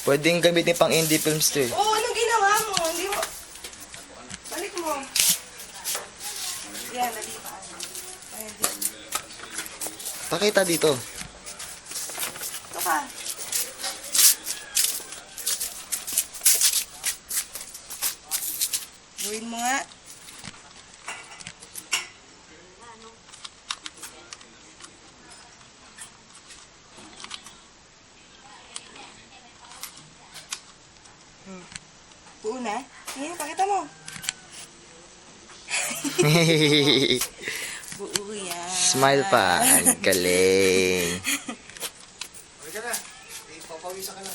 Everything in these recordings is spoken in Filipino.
Pwedeng gamitin pang indie films to eh. Oo, anong ginawa mo? Hindi mo... Balik mo. Yan, nalipas. Pwede. Pakita dito. Ito ka. Gawin mo nga. Buo na. Ngayon, pakita mo. Buo yan. Smile pa. Ang galing. Halika na. Ipapawisan ka na.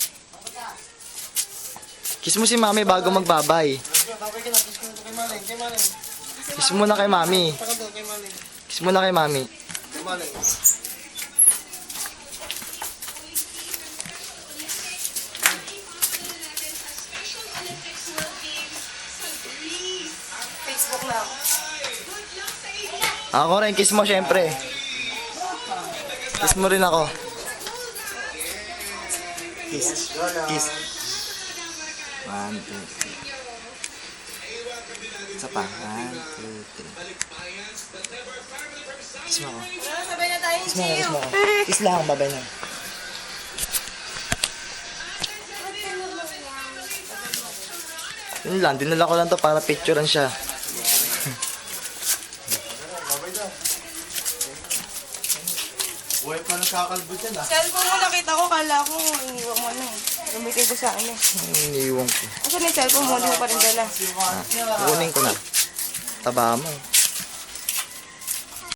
Kiss mo si mami bago magbabay. Babay ka na. Kiss ko na kay Maling. Kay Maling. Kiss mo na kay mami. Taka doon kay Maling. Kiss mo na kay mami. Kay Maling. Facebook na ako. Ako rin, kiss mo syempre. Kiss mo rin ako. Kiss. Kiss. 1, 2, 3. Isa pa. 1, 2, 3. Kiss mo ako. Sabay na tayo, Kiss mo ako, kiss mo ako. Kiss lang, babay na. Yun lang, dinala ko lang to para picturean siya. Babay daw. Buhay pa nagkakalbo dyan ah. Cellphone mo nakita ko, kala ko iniwan mo na eh. Gamitin ko sa ano. Iniiwan ko. Asan yung cellphone mo? Hindi mo pa rin dala. Kunin ko na. Taba mo.